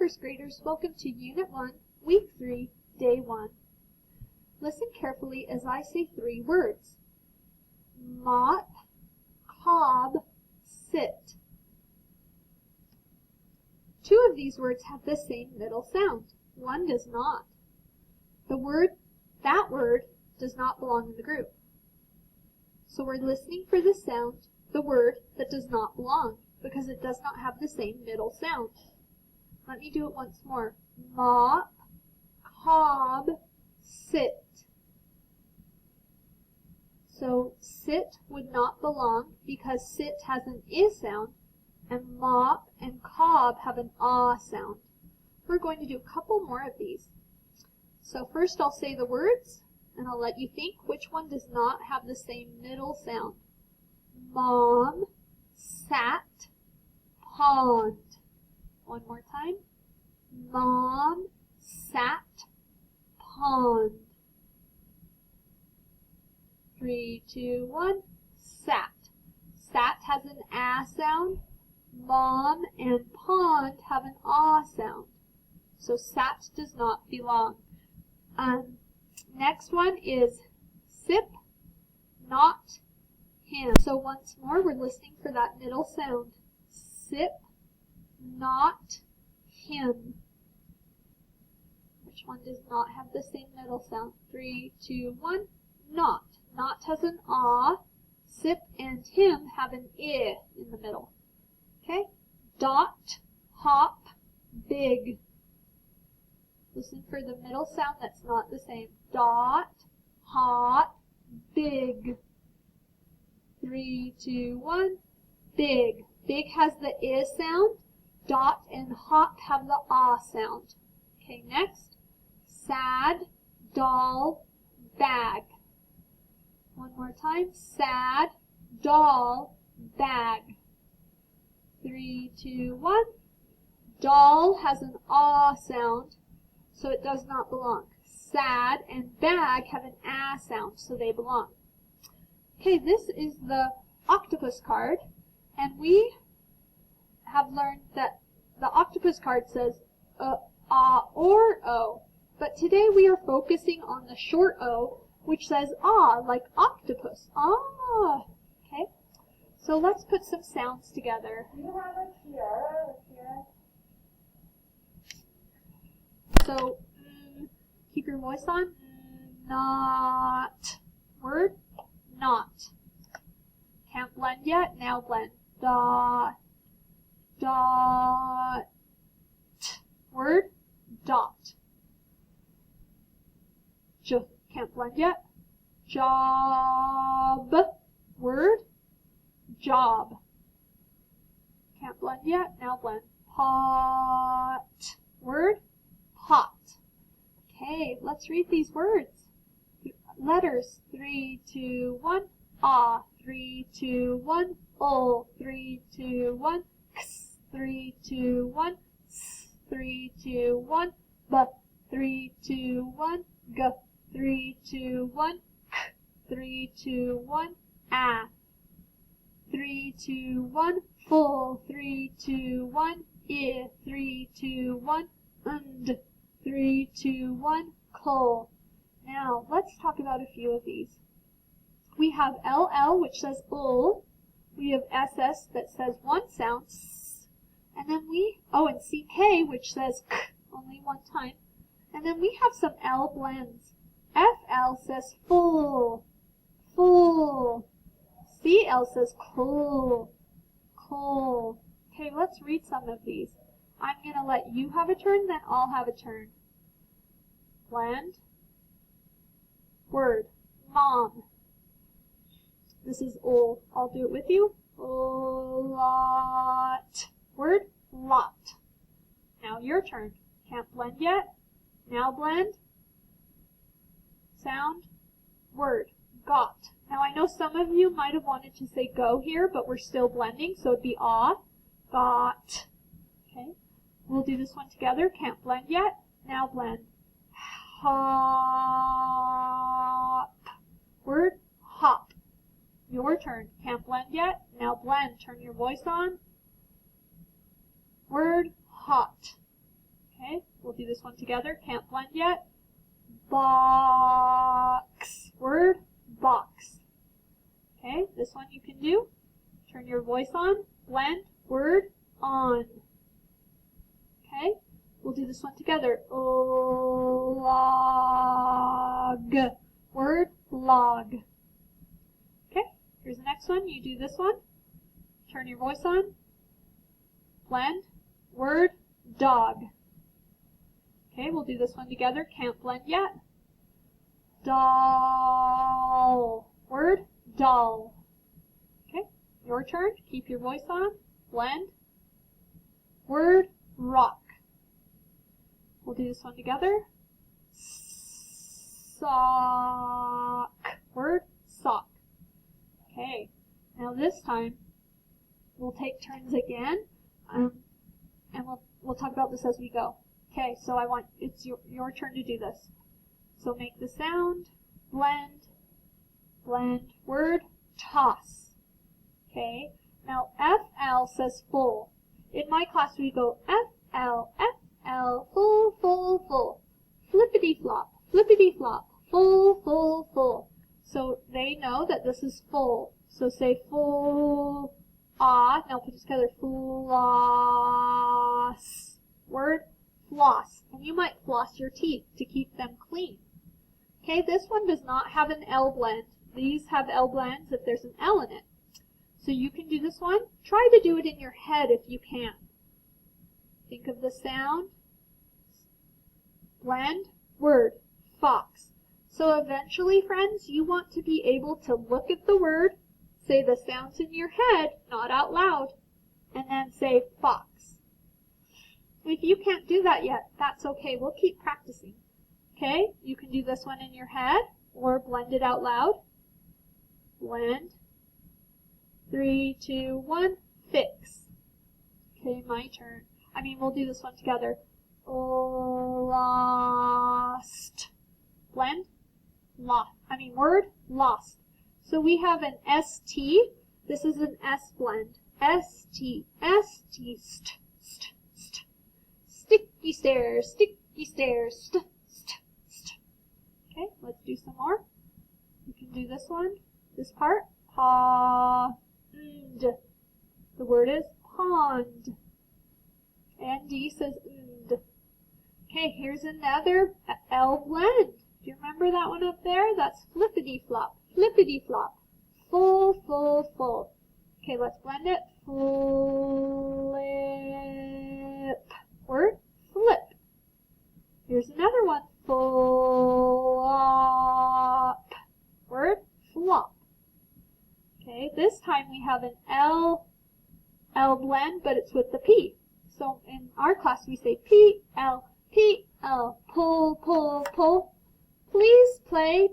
first graders, welcome to Unit 1, Week 3, Day 1. Listen carefully as I say 3 words. Mop, cob, sit. 2 of these words have the same middle sound. 1 does not. That word does not belong in the group. So we're listening for the sound, the word that does not belong, because it does not have the same middle sound. Let me do it once more. Mop, cob, sit. So sit would not belong because sit has an I sound, and mop and cob have an ah sound. We're going to do a couple more of these. So first I'll say the words, and I'll let you think which one does not have the same middle sound. Mom, sat, pond. One more time. Mom, sat, pond. 3, 2, 1, sat. Sat has an ah sound. Mom and pond have an ah sound. So sat does not belong. Next one is sip, not, him. So once more, we're listening for that middle sound. Sip, not, him. Which one does not have the same middle sound? 3, 2, 1, not. Not has an ah. Sip and him have an I in the middle. Okay? Dot, hop, big. Listen for the middle sound that's not the same. Dot, hop, big. 3, 2, 1, big. Big has the I sound. Dot and hop have the ah sound. Okay, next. Sad, doll, bag. One more time. Sad, doll, bag. 3, 2, 1. Doll has an ah sound, so it does not belong. Sad and bag have an ah sound, so they belong. Okay, this is the octopus card, and we have learned that the octopus card says ah or o, but today we are focusing on the short o, which says ah, like octopus. Ah. Okay, so let's put some sounds together. Do you have a tiara here? So, keep your voice on. Not. Word, not. Can't blend yet, now blend. Dot. Dot. Word, dot. Can't blend yet. Job. Word, job. Can't blend yet, now blend. Pot. Word, pot. Okay, let's read these words. Letters. 3, 2, 1. Ah. 3, 2, 1. O. 3, 2, 1. X. 3, 2, 1. S. 3, 2, 1. B. 3, 2, 1. G. 3, 2, 1. K. 3, 2, 1. A. 3, 2, 1. Full. 3, 2, 1. I. 3, 2, 1. Und. 3, 2, 1. Coal. Now, let's talk about a few of these. We have LL, which says ul. We have SS that says one sound, s. And then and CK, which says k, only one time. And then we have some L blends. FL says full, full. CL says cool, coal. Okay, let's read some of these. I'm going to let you have a turn, then I'll have a turn. Blend. Word. Mom. This is ul. I'll do it with you. Lot. Word. Lot. Now your turn. Can't blend yet. Now blend. Sound. Word. Got. Now I know some of you might have wanted to say go here, but we're still blending, so it'd be ah. Got. Okay. We'll do this one together. Can't blend yet. Now blend. Hop. Word. Hop. Your turn. Can't blend yet. Now blend. Turn your voice on. Word. Hot. Okay, we'll do this one together. Can't blend yet. Box. Word, box. Okay, this one you can do. Turn your voice on. Blend, word, on. Okay, we'll do this one together. Log. Word, log. Okay, here's the next one. You do this one. Turn your voice on. Blend, word, dog. Okay, we'll do this one together. Can't blend yet. Doll. Word, doll. Okay, your turn. Keep your voice on. Blend. Word, rock. We'll do this one together. Sock. Word, sock. Okay, now this time we'll take turns again, and we'll talk about this as we go. Okay, so it's your turn to do this. So make the sound, blend, word, toss. Okay, now FL says full. In my class we go FL, full, full. Flippity flop, full. So they know that this is full. So say full, now put it together, floss. Word, floss. And you might floss your teeth to keep them clean. Okay, this one does not have an L blend. These have L blends if there's an L in it. So you can do this one. Try to do it in your head if you can. Think of the sound. Blend, word, fox. So eventually, friends, you want to be able to look at the word, say the sounds in your head, not out loud, and then say fox. If you can't do that yet, that's okay. We'll keep practicing. Okay, you can do this one in your head or blend it out loud. Blend. 3, 2, 1, fix. Okay, my turn. We'll do this one together. Lost. Blend. Lost. Word, lost. So we have an ST. This is an S blend. ST, st. Sticky stairs, st. Okay, let's do some more. You can do this one, this part. Pond. The word is pond. And D says nd. Okay, here's another L blend. Do you remember that one up there? That's flippity flop. Full. Okay, let's blend it. Flip. Word, flip. Here's another one. Flop. Word, flop. Okay, this time we have an L blend, but it's with the P. So in our class we say P, L, pull. Please play,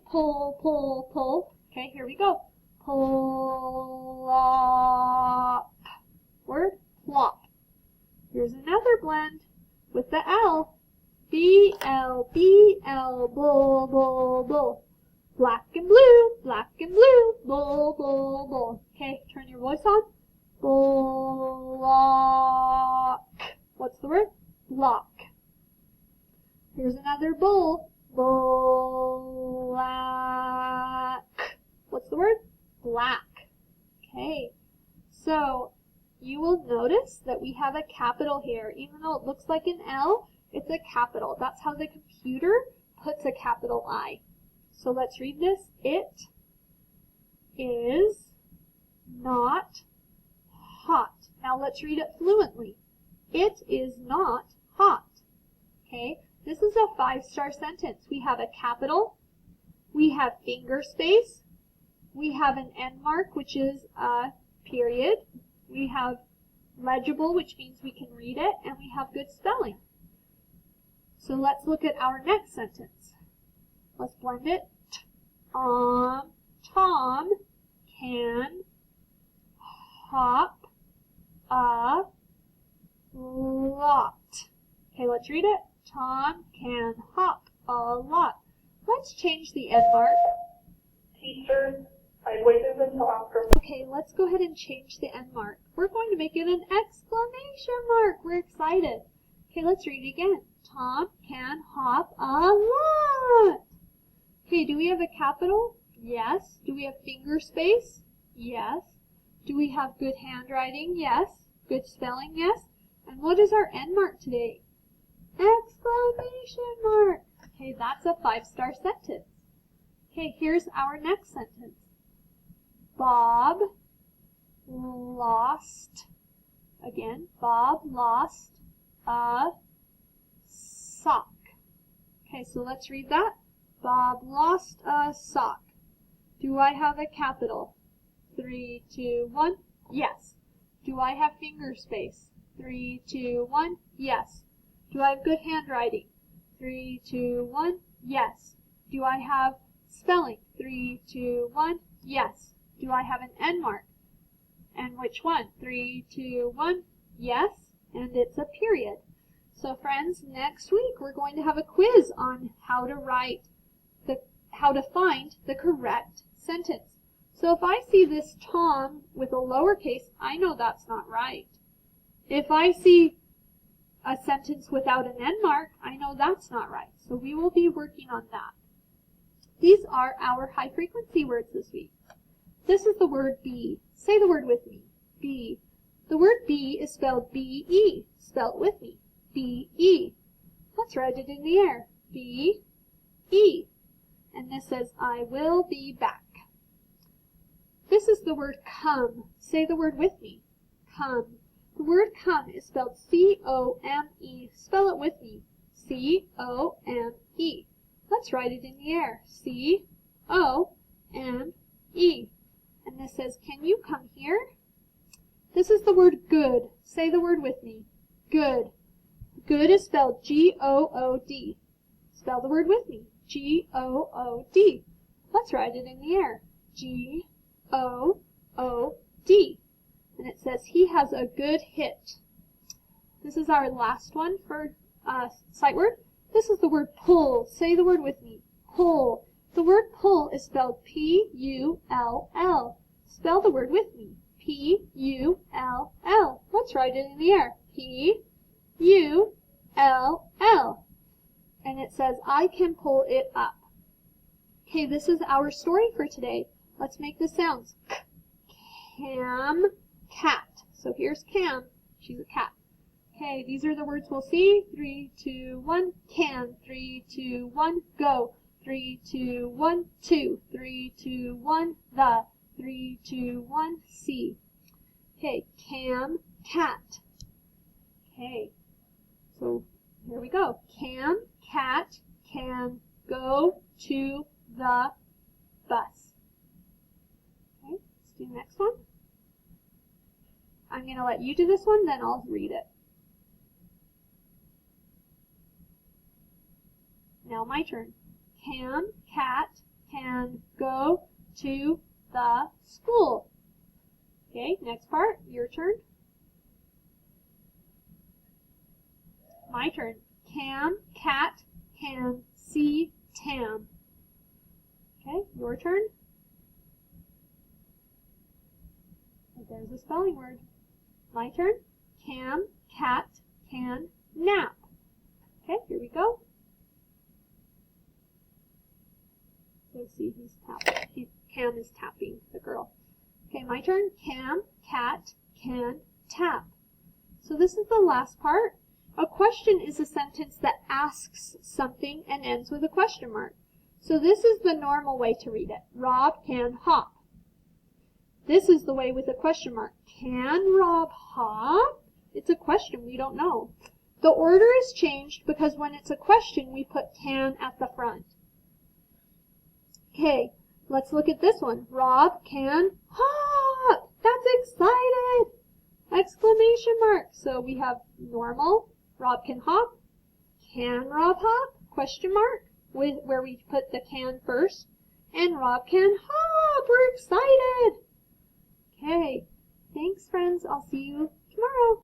pull. Okay, here we go. Plop. Word, plop. Here's another blend with the L. B-L, bull. Black and blue, bull. Okay, turn your voice on. Block. What's the word? Block. Here's another bull. Black. What's the word? Black. Okay, so you will notice that we have a capital here. Even though it looks like an L, it's a capital. That's how the computer puts a capital I. So let's read this. It is not hot. Now let's read it fluently. It is not hot. Okay, this is a 5-star sentence. We have a capital, we have finger space, we have an end mark, which is a period, we have legible, which means we can read it, and we have good spelling. So let's look at our next sentence. Let's blend it. Tom can hop a lot. Okay, let's read it. Tom can hop a lot. Let's change the end mark. Teacher, I waited until after. Okay, let's go ahead and change the end mark. We're going to make it an exclamation mark. We're excited. Okay, let's read it again. Tom can hop a lot. Okay, do we have a capital? Yes. Do we have finger space? Yes. Do we have good handwriting? Yes. Good spelling? Yes. And what is our end mark today? Exclamation mark. Okay, that's a 5-star sentence. Okay, here's our next sentence. Bob lost, again, Bob lost a sock. Okay, so let's read that. Bob lost a sock. Do I have a capital? 3, 2, 1. Yes. Do I have finger space? 3, 2, 1. Yes. Do I have good handwriting? 3, 2, 1. Yes. Do I have spelling? 3, 2, 1. Yes. Do I have an end mark? And which one? 3, 2, 1. Yes. And it's a period. So friends, next week we're going to have a quiz on how to find the correct sentence. So if I see this Tom with a lowercase, I know that's not right. If I see a sentence without an end mark, I know that's not right. So we will be working on that. These are our high frequency words this week. This is the word be. Say the word with me. Be. The word be is spelled B-E. Spell it with me. B-E. Let's write it in the air. B-E. And this says, I will be back. This is the word come. Say the word with me. Come. The word come is spelled C-O-M-E. Spell it with me. C-O-M-E. Let's write it in the air. C-O-M-E. And this says, can you come here? This is the word good. Say the word with me. Good. Good is spelled G-O-O-D. Spell the word with me. G-O-O-D. Let's write it in the air. G-O-O-D. And it says, he has a good hit. This is our last one for sight word. This is the word pull. Say the word with me. Pull. The word pull is spelled P-U-L-L. Spell the word with me. P-U-L-L. Let's write it in the air. P-U-L-L. And it says, I can pull it up. Okay, this is our story for today. Let's make the sounds. Cam, cat. So here's Cam. She's a cat. Okay, these are the words we'll see. 3, 2, 1. Can. 3, 2, 1. Go. 3, 2, 1. 2. 3, 2, 1. The. 3, 2, 1. See. Okay, Cam, cat. Okay, so here we go. Cam, cat, can go to the bus. Okay, let's do the next one. I'm going to let you do this one, then I'll read it. Now my turn. Cam, cat, can go to the school. Okay, next part, your turn. My turn. Cam, cat, can see Tam. Okay, your turn. And there's a spelling word. My turn. Cam, cat, can nap. Okay, here we go. So see, he's tapping. Cam is tapping the girl. Okay, my turn. Cam, cat, can tap. So this is the last part. A question is a sentence that asks something and ends with a question mark. So this is the normal way to read it. Rob can hop. This is the way with a question mark. Can Rob hop? It's a question, we don't know. The order is changed because when it's a question, we put can at the front. Okay, let's look at this one. Rob can hop. That's excited! Exclamation mark. So we have normal. Rob can hop. Can Rob hop? Question mark. Where we put the can first. And Rob can hop. We're excited. Okay. Thanks, friends. I'll see you tomorrow.